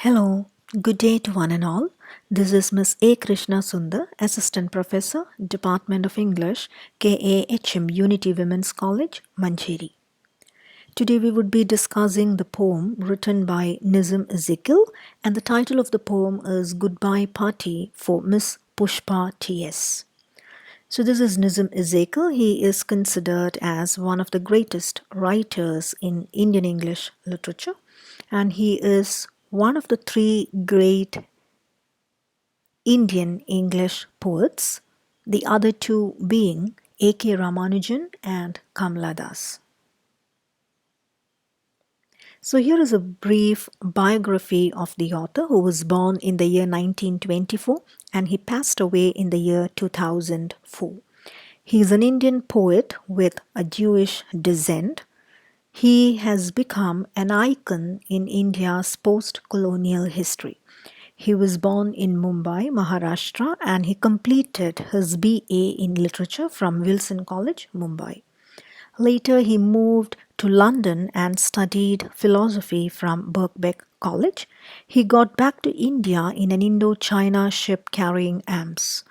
Hello, good day to one and all. This is Miss A. Krishna Sundar, Assistant Professor, Department of English, KAHM Unity Women's College, Mancheri. Today we would be discussing the poem written by Nizam EZEKIEL, and the title of the poem is Goodbye Party for Miss Pushpa T.S. So this is Nizam EZEKIEL. He is considered as one of the greatest writers in Indian English literature, and he is one of the three great Indian English poets, the other two being A.K. Ramanujan and Kamala Das. So here is a brief biography of the author, who was born in the year 1924 and he passed away in the year 2004. He is an Indian poet with a Jewish descent. He has become an icon in India's post-colonial history. He was born in Mumbai, Maharashtra, and he completed his BA in literature from Wilson College, Mumbai. Later, he moved to London and studied philosophy from Birkbeck College. He got back to India in an Indo-China ship carrying arms.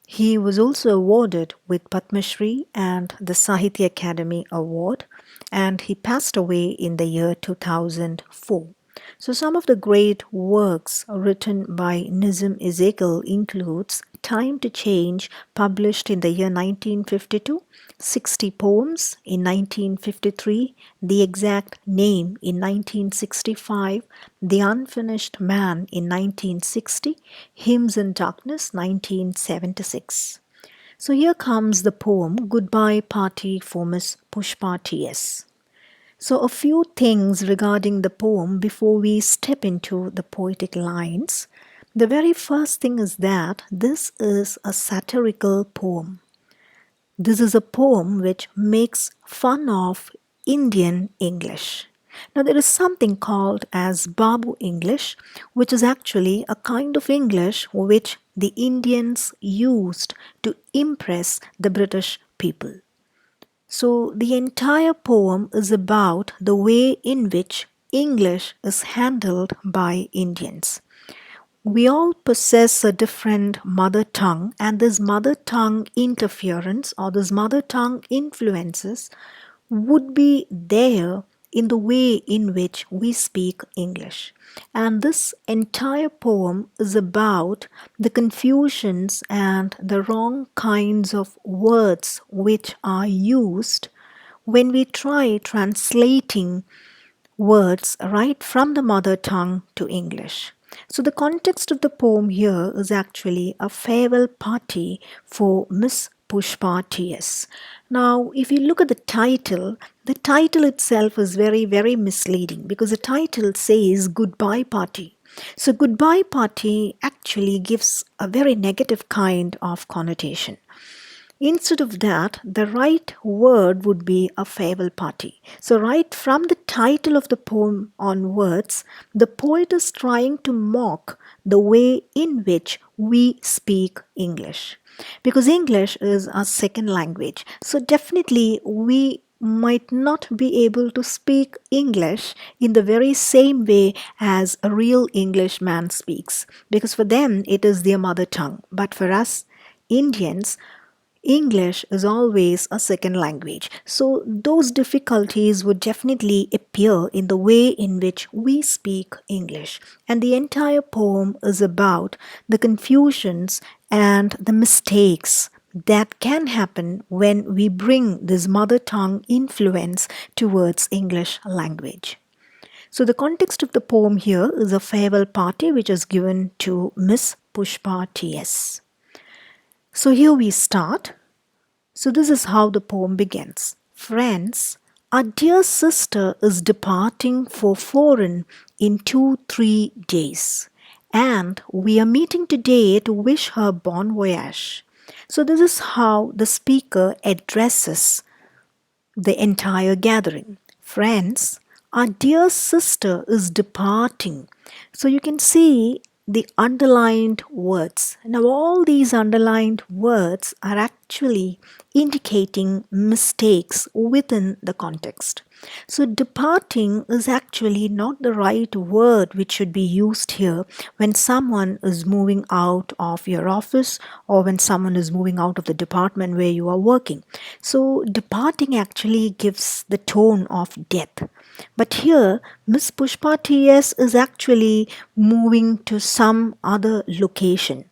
He was also awarded with Padma Shri and the Sahitya Academy Award, and he passed away in the year 2004. So some of the great works written by Nizam EZEKIEL includes Time to Change, published in the year 1952, 60 Poems in 1953, The Exact Name in 1965, The Unfinished Man in 1960, Hymns in Darkness 1976. So here comes the poem Goodbye Party for Miss Pushpa T.S. So a few things regarding the poem before we step into the poetic lines. The very first thing is that this is a satirical poem. This is a poem which makes fun of Indian English. Now there is something called as Babu English, which is actually a kind of English which the Indians used to impress the British people. So the entire poem is about the way in which English is handled by Indians. We all possess a different mother tongue, and this mother tongue interference or this mother tongue influences would be there in the way in which we speak English. And this entire poem is about the confusions and the wrong kinds of words which are used when we try translating words right from the mother tongue to English. So the context of the poem here is actually a farewell party for Miss Pushpa T.S. Now, if you look at the title itself is very, very misleading because the title says goodbye party. So goodbye party actually gives a very negative kind of connotation. Instead of that, the right word would be a farewell party. So right from the title of the poem onwards, the poet is trying to mock the way in which we speak English. Because English is our second language. So definitely we might not be able to speak English in the very same way as a real Englishman speaks. Because for them, it is their mother tongue. But for us, Indians, English is always a second language. So those difficulties would definitely appear in the way in which we speak English. And the entire poem is about the confusions and the mistakes that can happen when we bring this mother tongue influence towards English language. So the context of the poem here is a farewell party which is given to Miss Pushpa T.S. So here we start. So this is how the poem begins. Friends, our dear sister is departing for foreign in 2-3 days. And we are meeting today to wish her bon voyage. So this is how the speaker addresses the entire gathering. Friends, our dear sister is departing. So you can see the underlined words. Now, all these underlined words are actually indicating mistakes within the context. So, departing is actually not the right word which should be used here when someone is moving out of your office or when someone is moving out of the department where you are working. So, departing actually gives the tone of death. But here, Miss Pushpa TS is actually moving to some other location.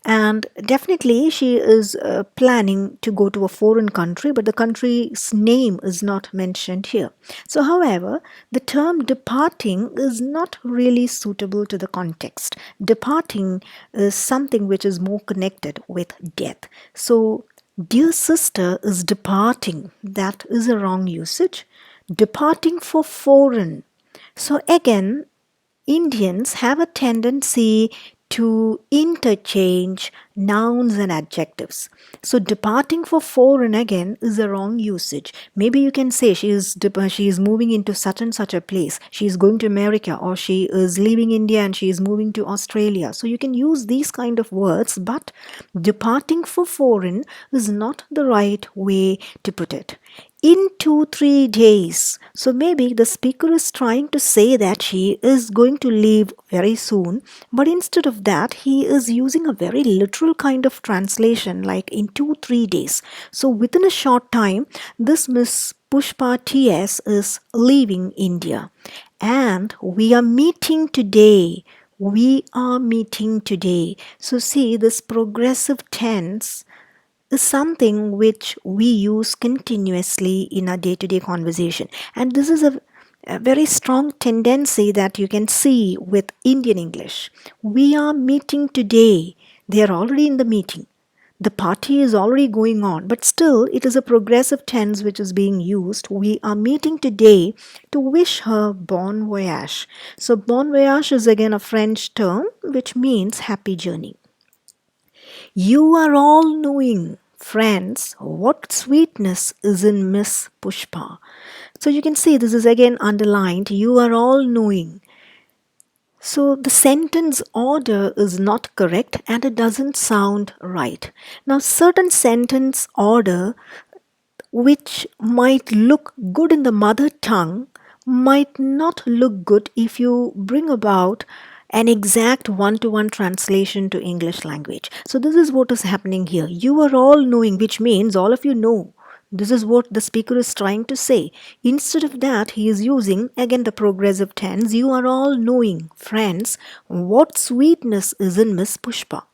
And definitely, she is planning to go to a foreign country, but the country's name is not mentioned here. So, however, the term departing is not really suitable to the context. Departing is something which is more connected with death. So, dear sister is departing. That is a wrong usage. Departing for foreign. So, again, Indians have a tendency to interchange nouns and adjectives. So departing for foreign again is a wrong usage. Maybe you can say she is moving into such and such a place. She is going to America, or she is leaving India and she is moving to Australia. So you can use these kind of words, but departing for foreign is not the right way to put it. In 2-3 days. So maybe the speaker is trying to say that she is going to leave very soon, but instead of that, he is using a very literal kind of translation, like in 2-3 days. So within a short time, this Miss Pushpa TS is leaving India. And we are meeting today. We are meeting today. So see, this progressive tense is something which we use continuously in our day-to-day conversation. And this is a very strong tendency that you can see with Indian English. We are meeting today. They are already in the meeting. The party is already going on, but still it is a progressive tense which is being used. We are meeting today to wish her bon voyage. So bon voyage is again a French term which means happy journey. You are all knowing, friends, what sweetness is in Miss Pushpa. So you can see this is again underlined. You are all knowing. So the sentence order is not correct and it doesn't sound right. Now, certain sentence order which might look good in the mother tongue might not look good if you bring about an exact one-to-one translation to English language. So this is what is happening here. You are all knowing, which means all of you know. This is what the speaker is trying to say. Instead of that, he is using again the progressive tense. You are all knowing, friends, what sweetness is in Miss Pushpa.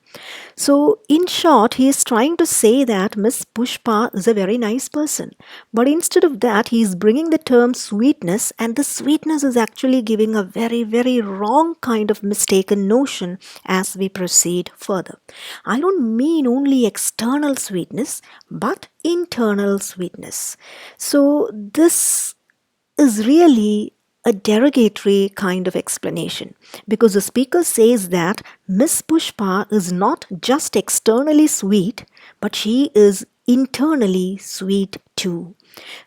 So, in short, he is trying to say that Miss Pushpa is a very nice person. But instead of that, he is bringing the term sweetness, and the sweetness is actually giving a very, very wrong kind of mistaken notion as we proceed further. I don't mean only external sweetness, but internal sweetness. So, this is really a derogatory kind of explanation, because the speaker says that Miss Pushpa is not just externally sweet, but she is internally sweet too.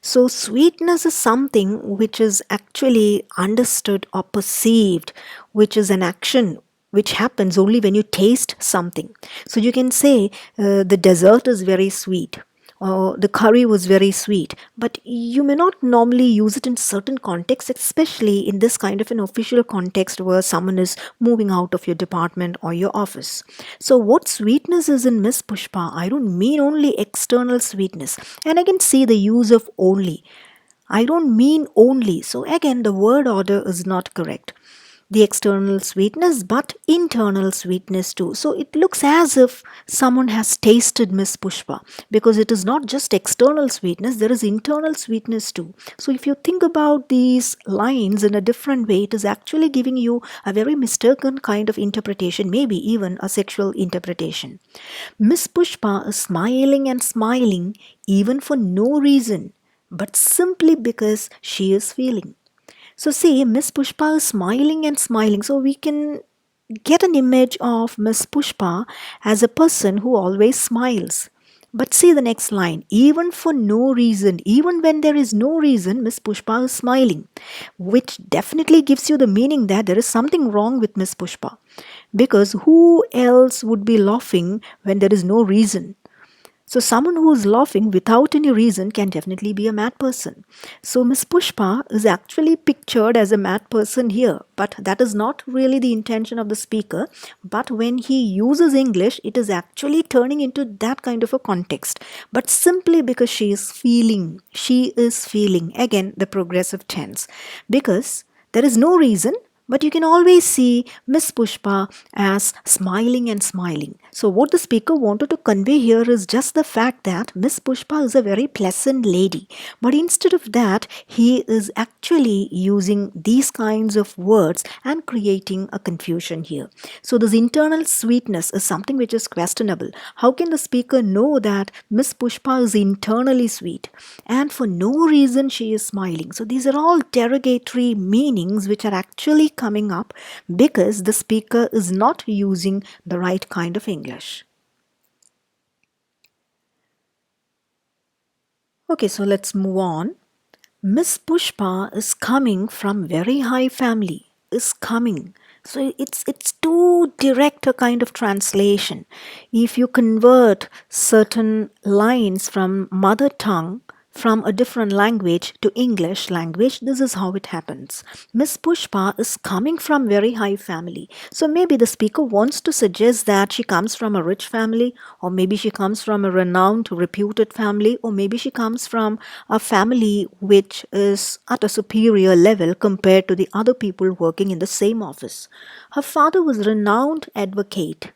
So sweetness is something which is actually understood or perceived, which is an action which happens only when you taste something. So you can say the dessert is very sweet, or the curry was very sweet, but you may not normally use it in certain contexts, especially in this kind of an official context where someone is moving out of your department or your office. So what sweetness is in Miss Pushpa? I don't mean only external sweetness. And I can see the use of only. I don't mean only. So again, the word order is not correct. The external sweetness, but internal sweetness too. So it looks as if someone has tasted Miss Pushpa, because it is not just external sweetness, there is internal sweetness too. So if you think about these lines in a different way, it is actually giving you a very mistaken kind of interpretation, maybe even a sexual interpretation. Miss Pushpa is smiling and smiling even for no reason, but simply because she is feeling. So see, Miss Pushpa is smiling and smiling. So we can get an image of Miss Pushpa as a person who always smiles. But see the next line. Even for no reason, even when there is no reason, Miss Pushpa is smiling, which definitely gives you the meaning that there is something wrong with Miss Pushpa. Because who else would be laughing when there is no reason? So someone who is laughing without any reason can definitely be a mad person. So Miss Pushpa is actually pictured as a mad person here, but that is not really the intention of the speaker. But when he uses English, it is actually turning into that kind of a context. But simply because she is feeling, again the progressive tense, because there is no reason, but you can always see Miss Pushpa as smiling and smiling. So, what the speaker wanted to convey here is just the fact that Miss Pushpa is a very pleasant lady. But instead of that, he is actually using these kinds of words and creating a confusion here. So, this internal sweetness is something which is questionable. How can the speaker know that Miss Pushpa is internally sweet? And for no reason, she is smiling. So, these are all derogatory meanings which are actually coming up because the speaker is not using the right kind of English. Okay, so let's move on. Miss Pushpa is coming from very high family. Is coming. So it's too direct a kind of translation. If you convert certain lines from mother tongue from a different language to English language, this is how it happens. Miss Pushpa is coming from very high family. So maybe the speaker wants to suggest that she comes from a rich family, or maybe she comes from a renowned, reputed family, or maybe she comes from a family which is at a superior level compared to the other people working in the same office. Her father was a renowned advocate.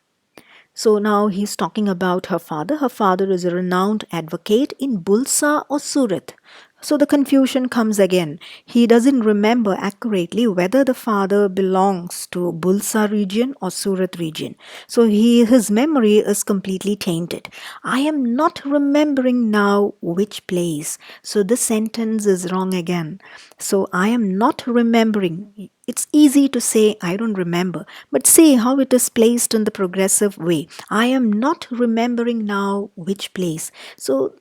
So now he's talking about her father. Her father is a renowned advocate in Bulsa or Surat. So the confusion comes again. He doesn't remember accurately whether the father belongs to Bulsa region or Surat region. So his memory is completely tainted. I am not remembering now which place. So this sentence is wrong again. So I am not remembering. It's easy to say I don't remember, but see how it is placed in the progressive way. I am not remembering now which place. So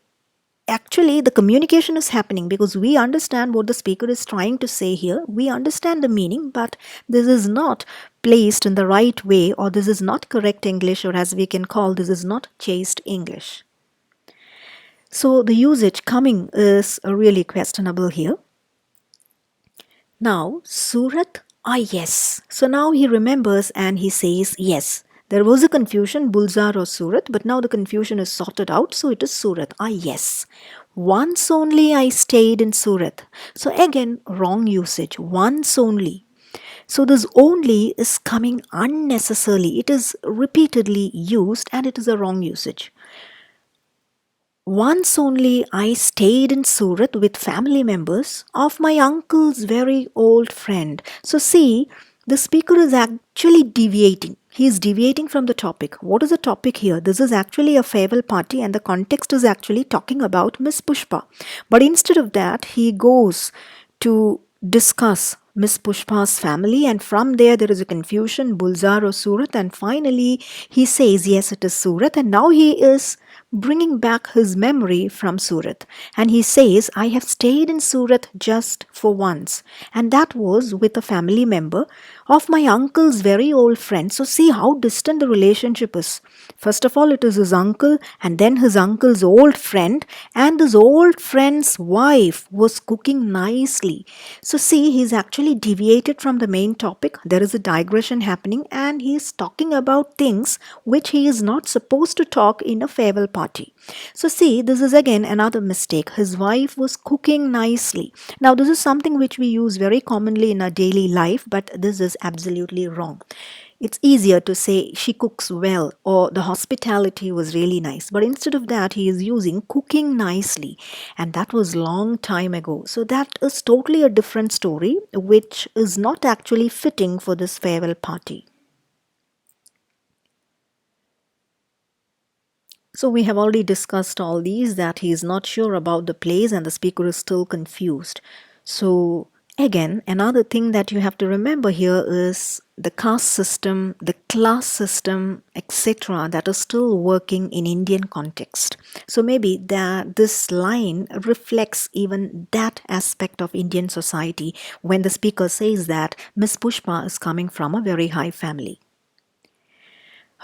actually the communication is happening because we understand what the speaker is trying to say here. We understand the meaning, but this is not placed in the right way, or this is not correct English, or as we can call, this is not chaste English. So the usage coming is really questionable here. Now, Surat, yes. So now he remembers and he says yes. There was a confusion, Bulzar or Surat, but now the confusion is sorted out, so it is Surat. Yes. Once only I stayed in Surat. So again, wrong usage. Once only. So this only is coming unnecessarily. It is repeatedly used and it is a wrong usage. Once only I stayed in Surat with family members of my uncle's very old friend. So see, the speaker is actually deviating. He is deviating from the topic. What is the topic here? This is actually a farewell party and the context is actually talking about Miss Pushpa. But instead of that, he goes to discuss Miss Pushpa's family, and from there is a confusion, Bulzar or Surat, and finally he says yes, it is Surat, and now he is bringing back his memory from Surat. And he says, I have stayed in Surat just for once. And that was with a family member of my uncle's very old friend. So see how distant the relationship is. First of all, it is his uncle and then his uncle's old friend. And his old friend's wife was cooking nicely. So see, he's actually deviated from the main topic. There is a digression happening and he's talking about things which he is not supposed to talk in a farewell party. So see, this is again another mistake. His wife was cooking nicely. Now this is something which we use very commonly in our daily life, but this is absolutely wrong. It's easier to say she cooks well or the hospitality was really nice. But instead of that, he is using cooking nicely. And that was long time ago. So that is totally a different story, which is not actually fitting for this farewell party. So we have already discussed all these, that he is not sure about the place and the speaker is still confused. So again, another thing that you have to remember here is the caste system, the class system, etc., that is still working in Indian context. So maybe this line reflects even that aspect of Indian society when the speaker says that Miss Pushpa is coming from a very high family.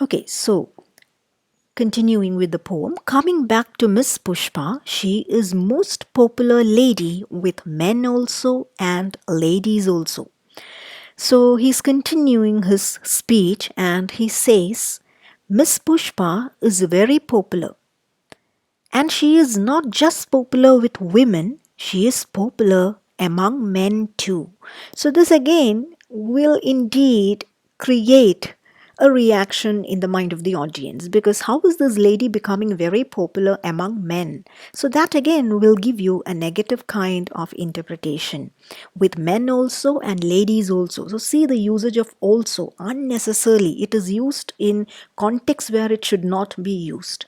Okay, so continuing with the poem, coming back to Miss Pushpa, she is most popular lady with men also and ladies also. So he's continuing his speech and he says, Miss Pushpa is very popular. And she is not just popular with women, she is popular among men too. So this again will indeed create a reaction in the mind of the audience, because how is this lady becoming very popular among men? So that again will give you a negative kind of interpretation with men also and ladies also. So see the usage of also unnecessarily. It is used in context where it should not be used.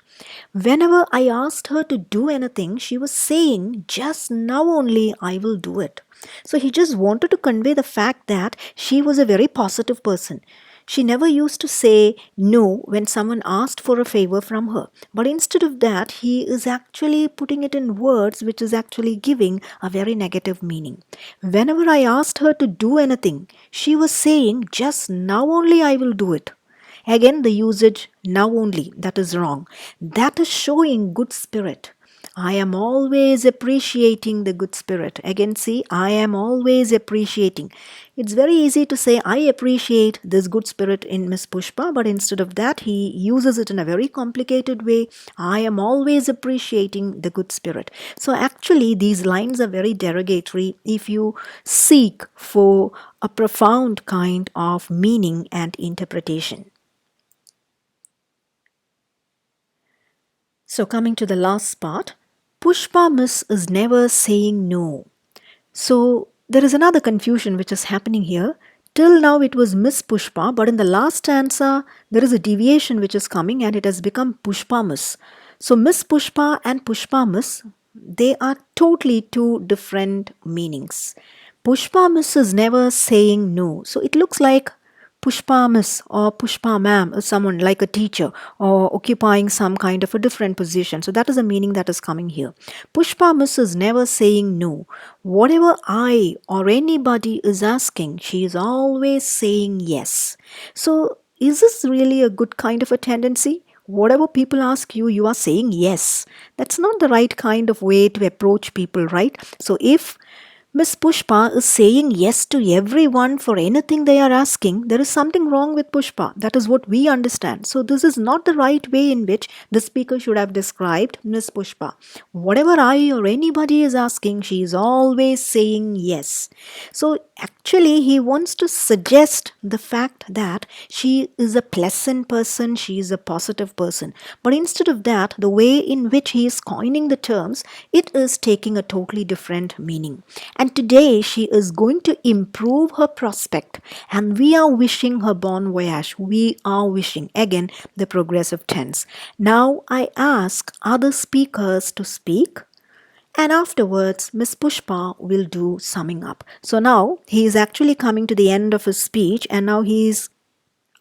Whenever I asked her to do anything, she was saying, just now only I will do it. So he just wanted to convey the fact that she was a very positive person. She never used to say no when someone asked for a favor from her. But instead of that, he is actually putting it in words which is actually giving a very negative meaning. Whenever I asked her to do anything, she was saying, just now only I will do it. Again, the usage now only, that is wrong. That is showing good spirit. I am always appreciating the good spirit. Again, see, I am always appreciating. It's very easy to say, I appreciate this good spirit in Miss Pushpa, but instead of that, he uses it in a very complicated way. I am always appreciating the good spirit. So actually, these lines are very derogatory if you seek for a profound kind of meaning and interpretation. So coming to the last part, Pushpa Miss is never saying no. So there is another confusion which is happening here. Till now it was Miss Pushpa, but in the last stanza there is a deviation which is coming and it has become Pushpa Miss. So Miss Pushpa and Pushpa Miss, they are totally two different meanings. Pushpa Miss is never saying no. So it looks like Pushpa Miss or Pushpa Ma'am is someone like a teacher or occupying some kind of a different position. So that is the meaning that is coming here. Pushpa Miss is never saying no. Whatever I or anybody is asking, she is always saying yes. So is this really a good kind of a tendency? Whatever people ask you, you are saying yes. That's not the right kind of way to approach people, right? So if Miss Pushpa is saying yes to everyone for anything they are asking, there is something wrong with Pushpa. That is what we understand. So this is not the right way in which the speaker should have described Miss Pushpa. Whatever I or anybody is asking, she is always saying yes. So actually he wants to suggest the fact that she is a pleasant person, she is a positive person. But instead of that, the way in which he is coining the terms, it is taking a totally different meaning. And today she is going to improve her prospect and we are wishing her bon voyage. We are wishing, again, the progressive tense. Now I ask other speakers to speak and afterwards Miss Pushpa will do summing up. So now he is actually coming to the end of his speech and now he is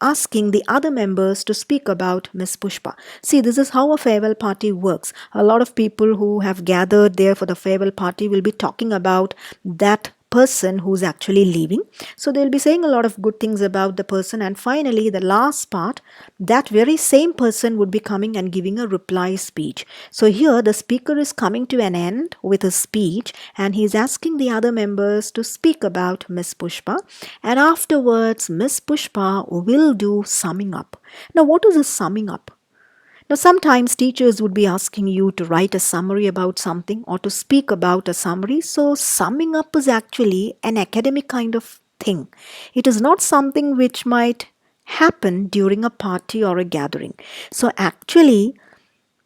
asking the other members to speak about Miss Pushpa. See, this is how a farewell party works. A lot of people who have gathered there for the farewell party will be talking about that person who's actually leaving. So they'll be saying a lot of good things about the person, and finally the last part, that very same person would be coming and giving a reply speech. So here the speaker is coming to an end with a speech and he's asking the other members to speak about Miss Pushpa, and afterwards Miss Pushpa will do summing up. Now what is a summing up? Now, sometimes teachers would be asking you to write a summary about something or to speak about a summary. So, summing up is actually an academic kind of thing. It is not something which might happen during a party or a gathering. So, actually,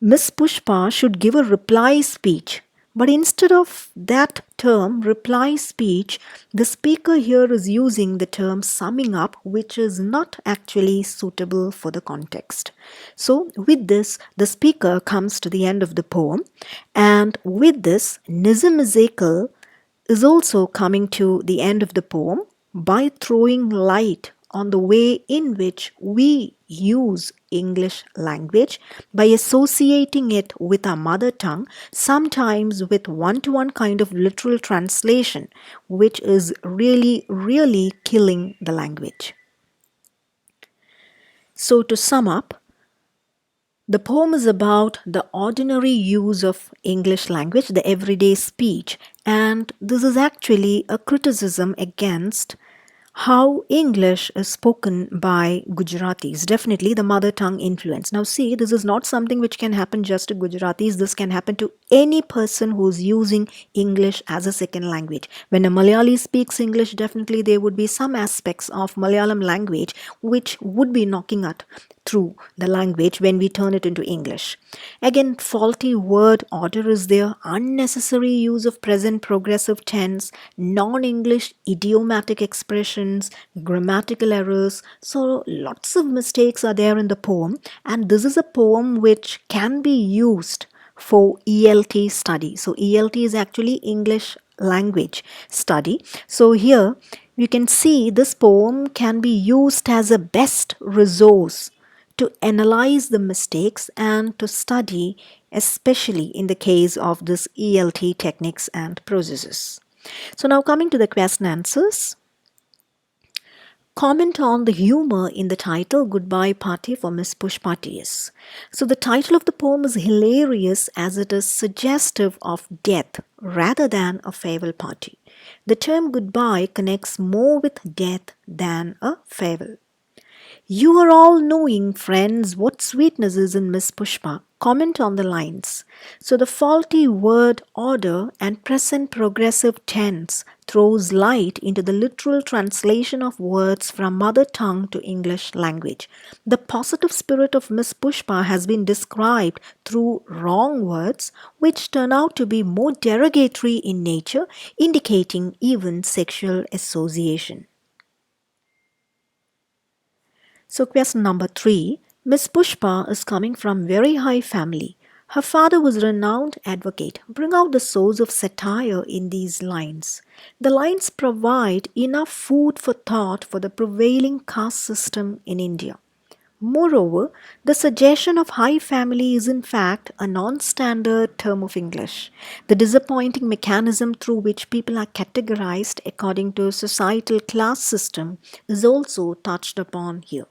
Miss Pushpa should give a reply speech. But instead of that term, reply speech, the speaker here is using the term summing up, which is not actually suitable for the context. So with this, the speaker comes to the end of the poem. And with this, Nizam EZEKIEL is also coming to the end of the poem by throwing light on the way in which we use English language by associating it with our mother tongue, sometimes with one-to-one kind of literal translation, which is really, really killing the language. So to sum up, the poem is about the ordinary use of English language, the everyday speech, and this is actually a criticism against how English is spoken by Gujaratis, definitely the mother tongue influence. Now see, this is not something which can happen just to Gujaratis, this can happen to any person who's using English as a second language. When a Malayali speaks English, definitely there would be some aspects of Malayalam language which would be knocking out through the language when we turn it into English. Again, faulty word order is there, unnecessary use of present progressive tense, non-English idiomatic expressions, grammatical errors. So lots of mistakes are there in the poem, and this is a poem which can be used for ELT study. So ELT is actually English language study. So here you can see this poem can be used as a best resource to analyze the mistakes and to study, especially in the case of this ELT techniques and processes. So now coming to the question answers. Comment on the humor in the title Goodbye Party for Miss Pushpa TS. So the title of the poem is hilarious as it is suggestive of death rather than a farewell party. The term goodbye connects more with death than a farewell. You are all knowing, friends, what sweetness is in Miss Pushpa. Comment on the lines. So the faulty word order and present progressive tense throws light into the literal translation of words from mother tongue to English language. The positive spirit of Miss Pushpa has been described through wrong words which turn out to be more derogatory in nature, indicating even sexual association. So question number 3. Miss Pushpa is coming from very high family. Her father was a renowned advocate. Bring out the source of satire in these lines. The lines provide enough food for thought for the prevailing caste system in India. Moreover, the suggestion of high family is in fact a non-standard term of English. The disappointing mechanism through which people are categorized according to a societal class system is also touched upon here.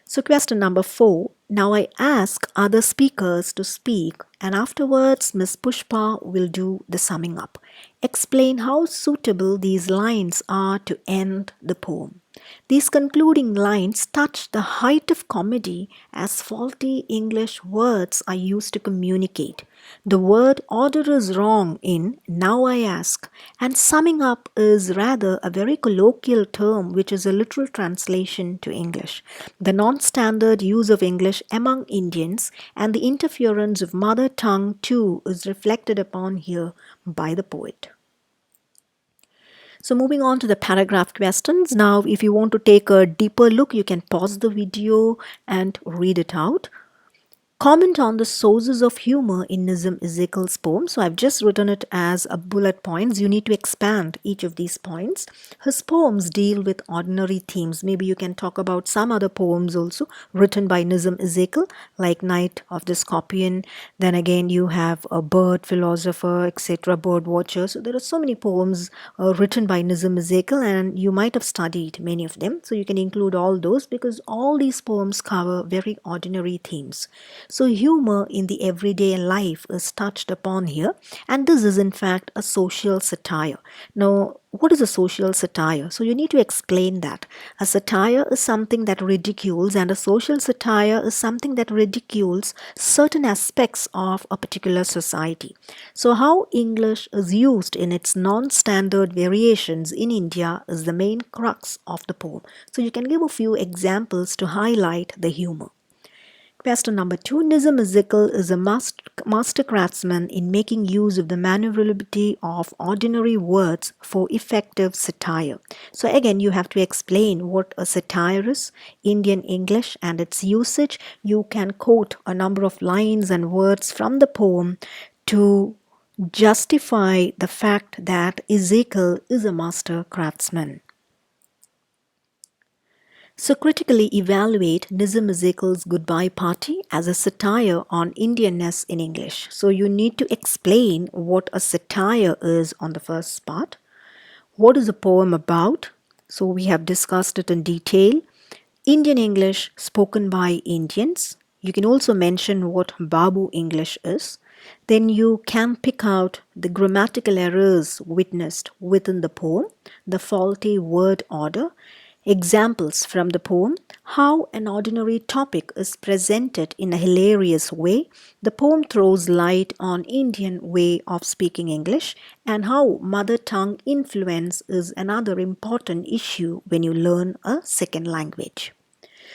So question number 4. Now I ask other speakers to speak and afterwards Ms. Pushpa will do the summing up. Explain how suitable these lines are to end the poem. These concluding lines touch the height of comedy as faulty English words are used to communicate. The word order is wrong in now I ask, and summing up is rather a very colloquial term which is a literal translation to English. The non-standard use of English among Indians and the interference of mother tongue too is reflected upon here by the poet. So moving on to the paragraph questions. Now, if you want to take a deeper look, you can pause the video and read it out. Comment on the sources of humor in Nizam EZEKIEL's poem. So I've just written it as a bullet points. You need to expand each of these points. His poems deal with ordinary themes. Maybe you can talk about some other poems also written by Nizam EZEKIEL, like Night of the Scorpion. Then again you have a bird philosopher, etc., bird watcher. So there are so many poems written by Nizam EZEKIEL and you might have studied many of them. So you can include all those because all these poems cover very ordinary themes. So humor in the everyday life is touched upon here, and this is in fact a social satire. Now, what is a social satire? So you need to explain that. A satire is something that ridicules, and a social satire is something that ridicules certain aspects of a particular society. So how English is used in its non-standard variations in India is the main crux of the poem. So you can give a few examples to highlight the humor. Question number 2. Nizam EZEKIEL is a master craftsman in making use of the maneuverability of ordinary words for effective satire. So again, you have to explain what a satire is, Indian English and its usage. You can quote a number of lines and words from the poem to justify the fact that EZEKIEL is a master craftsman. So critically evaluate Nizam Ezekiel's Goodbye Party as a satire on Indianness in English. So you need to explain what a satire is on the first part. What is the poem about? So we have discussed it in detail. Indian English spoken by Indians. You can also mention what Babu English is. Then you can pick out the grammatical errors witnessed within the poem, the faulty word order, examples from the poem, how an ordinary topic is presented in a hilarious way. The poem throws light on Indian way of speaking English and how mother tongue influence is another important issue when you learn a second language.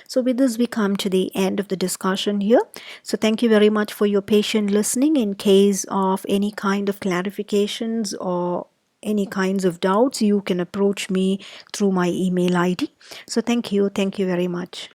So with this, we come to the end of the discussion here. So thank you very much for your patient listening. In case of any kind of clarifications or any kinds of doubts, you can approach me through my email ID. So thank you. Thank you very much.